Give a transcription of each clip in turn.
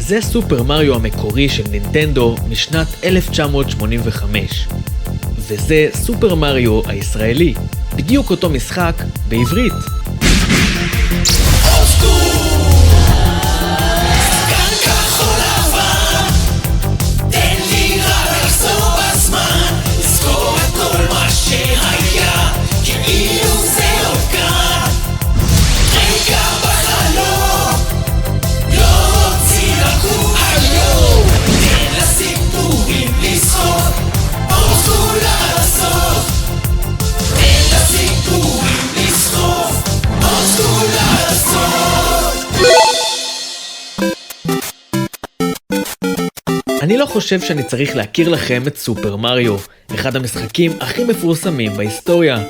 זה סופר מריו המקורי של נינטנדו משנת 1985. וזה סופר מריו הישראלי, בדיוק אותו משחק בעברית. אני לא חושב שאני צריך להכיר לכם את סופר מריו, אחד המשחקים הכי מפורסמים בהיסטוריה.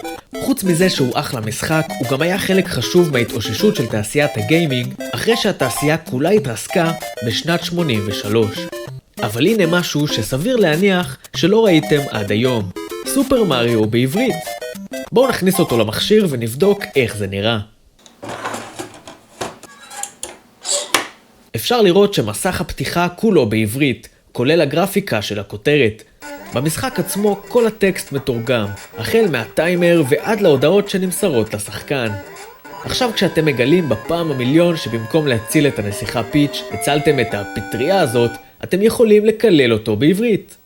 חוץ מזה שהוא אחלה משחק, הוא גם היה חלק חשוב מההתאוששות של תעשיית הגיימינג, אחרי שהתעשייה כולה התרסקה בשנת 83. אבל הנה משהו שסביר להניח שלא ראיתם עד היום. סופר מריו בעברית. בואו נכניס אותו למכשיר ונבדוק איך זה נראה. אפשר לראות שמסך הפתיחה כולו בעברית, כולל הגרפיקה של הכותרת. במשחק עצמו כל הטקסט מתורגם, החל מהטיימר ועד להודעות שנמסרות לשחקן. עכשיו כשאתם מגלים בפעם המיליון שבמקום להציל את הנסיכה פיץ' הצלתם את הפטריה הזאת, אתם יכולים לקלל אותו בעברית.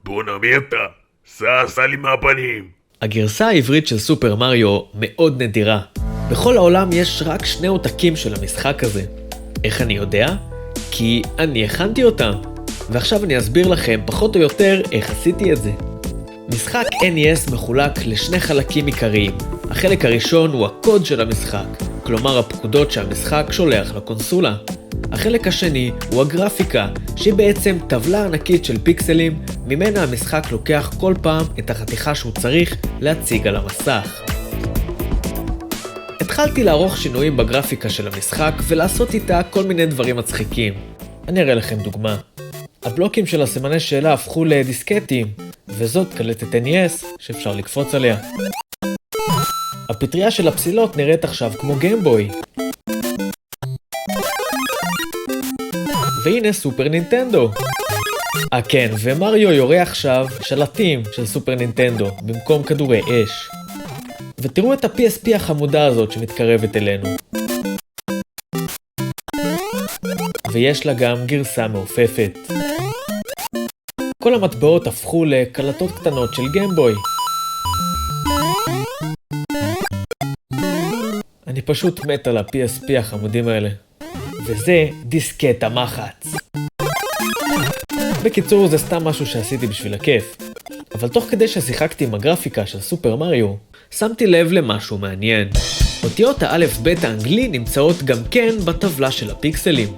בואנה מי אתה? סע לי מהפנים. הגרסה העברית של סופר מריו מאוד נדירה. בכל העולם יש רק 2 עותקים של המשחק הזה. איך אני יודע? כי אני הכנתי אותם. ועכשיו אני אסביר לכם פחות או יותר איך עשיתי את זה. משחק NES מחולק ל2 חלקים עיקריים. החלק הראשון הוא הקוד של המשחק, כלומר הפקודות שהמשחק שולח לקונסולה. החלק השני הוא הגרפיקה, שהיא בעצם טבלה ענקית של פיקסלים, ממנה המשחק לוקח כל פעם את החתיכה שהוא צריך להציג על המסך. התחלתי לערוך שינויים בגרפיקה של המשחק ולעשות איתה כל מיני דברים מצחיקים. אני אראה לכם דוגמה. הבלוקים של הסימני שאלה הפכו לדיסקטים, וזאת קלטת NES שאפשר לקפוץ עליה. הפטריה של הפסילות נראית עכשיו כמו גיימבוי. והנה סופר נינטנדו. כן, ומריו יורה עכשיו שלטים של סופר נינטנדו במקום כדורי אש. ותראו את ה-PSP החמודה הזאת שמתקרבת אלינו. ויש לה גם גרסה מעופפת. כל המטבעות הפכו לקלטות קטנות של גיימבוי. אני פשוט מת על ה-PSP החמודים האלה. וזה דיסקט המחץ. בקיצור, זה סתם משהו שעשיתי בשביל הכיף. אבל תוך כדי ששיחקתי עם הגרפיקה של סופר מריו, שמתי לב למשהו מעניין. אותיות האלף בית האנגלי נמצאות גם כן בטבלה של הפיקסלים.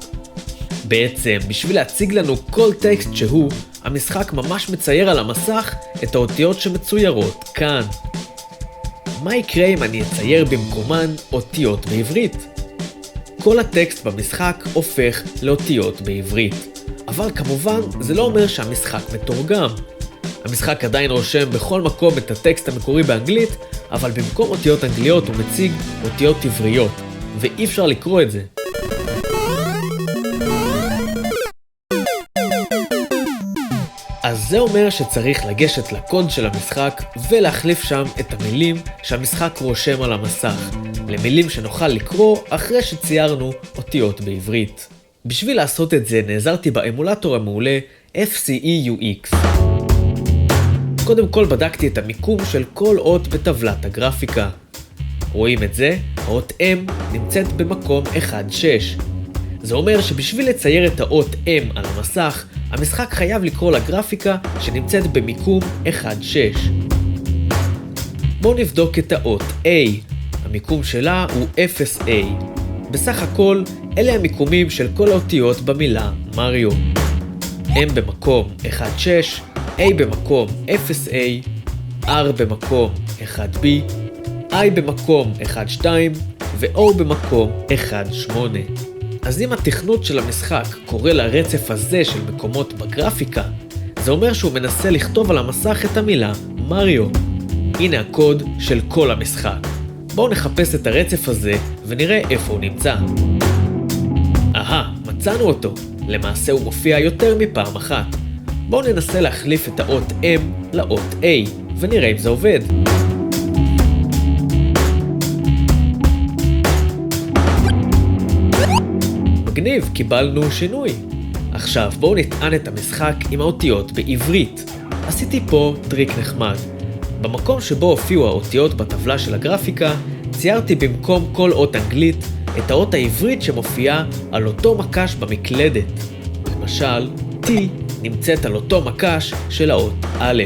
בעצם, בשביל להציג לנו כל טקסט שהוא, המשחק ממש מצייר על המסך את האותיות שמצוירות כאן. מה יקרה אם אני אצייר במקומן אותיות בעברית? כל הטקסט במשחק הופך לאותיות בעברית. אבל כמובן, זה לא אומר שהמשחק מתורגם. המשחק עדיין רושם בכל מקום את הטקסט המקורי באנגלית, אבל במקום אותיות אנגליות הוא מציג אותיות עבריות, ואי אפשר לקרוא את זה. אז זה אומר שצריך לגשת לקוד של המשחק ולהחליף שם את המילים שהמשחק רושם על המסך, למילים שנוכל לקרוא אחרי שציירנו אותיות בעברית. בשביל לעשות את זה נעזרתי באמולטור המעולה FCEUX. קודם כל בדקתי את המיקום של כל אות בטבלת הגרפיקה. רואים את זה? האות M נמצאת במקום 1-6. זה אומר שבשביל לצייר את האות M על המסך, המשחק חייב לקרוא לגרפיקה שנמצאת במיקום 1-6. בואו נבדוק את האות A. המיקום שלה הוא 0A. בסך הכל, אלה המיקומים של כל האותיות במילה מריו. M במקום 1-6, A במקום 0A, R במקום 1B, I במקום 1-2 ו-O במקום 1-8. אז אם התכנות של המשחק קורא לרצף הזה של מקומות בגרפיקה, זה אומר שהוא מנסה לכתוב על המסך את המילה מריו. הנה הקוד של כל המשחק. בואו נחפש את הרצף הזה ונראה איפה הוא נמצא. מצאנו אותו. למעשה הוא מופיע יותר מפעם אחת. בואו ננסה להחליף את האות M לאות A ונראה אם זה עובד. מגניב, קיבלנו שינוי. עכשיו בואו נטען את המשחק עם האותיות בעברית. עשיתי פה טריק נחמד. במקום שבו הופיעו האותיות בטבלה של הגרפיקה, ציירתי במקום כל אות אנגלית את האות העברית שמופיעה על אותו מקש במקלדת. למשל, T נמצאת על אותו מקש של האות א'.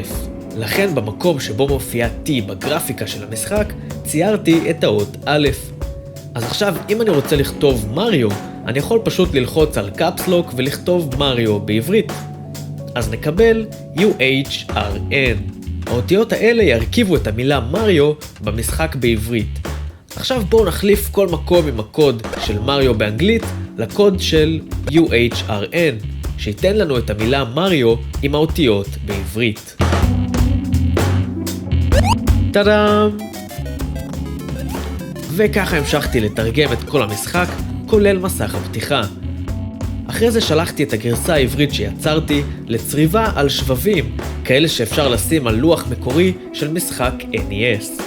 לכן במקום שבו מופיעה T בגרפיקה של המשחק, ציירתי את האות א'. אז עכשיו, אם אני רוצה לכתוב מריו, אני יכול פשוט ללחוץ על קאפסלוק ולכתוב מריו בעברית. אז נקבל UHRN. האותיות האלה ירכיבו את המילה מריו במשחק בעברית. עכשיו בואו נחליף כל מקום עם הקוד של מריו באנגלית לקוד של UHRN, שייתן לנו את המילה מריו עם האותיות בעברית. טאדאם! וככה המשכתי לתרגם את כל המשחק, כולל מסך הפתיחה. אחרי זה שלחתי את הגרסה העברית שיצרתי לצריבה על שבבים, כאלה שאפשר לשים על לוח מקורי של משחק NES.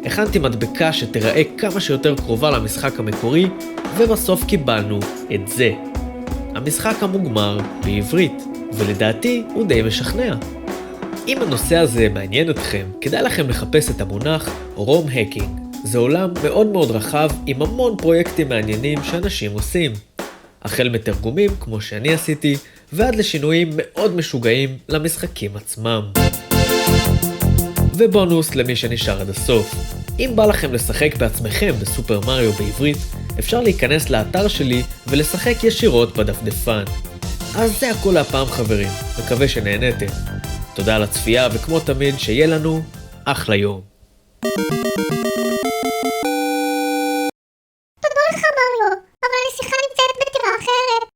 הכנתי מדבקה שתראה כמה שיותר קרובה למשחק המקורי, ובסוף קיבלנו את זה. המשחק המוגמר בעברית, ולדעתי הוא די משכנע. אם הנושא הזה מעניין אתכם, כדאי לכם לחפש את המונח רום הקינג. זה עולם מאוד מאוד רחב עם המון פרויקטים מעניינים שאנשים עושים. החל מתרגומים כמו שאני עשיתי, ועד לשינויים מאוד משוגעים למשחקים עצמם. ובונוס למי שנשאר עד הסוף. אם בא לכם לשחק בעצמכם בסופר מריו בעברית, אפשר להיכנס לאתר שלי ולשחק ישירות בדפדפן. אז זה הכל להפעם חברים, מקווה שנהנתם. תודה על הצפייה וכמו תמיד שיהיה לנו אחלה יום. תודה לך מריו, אבל הנסיכה נמצאת בטירה אחרת.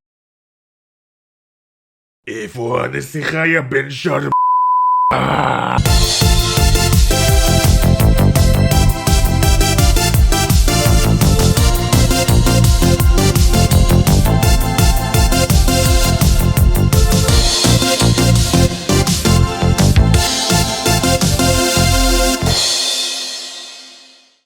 איפה הנסיכה יא בן של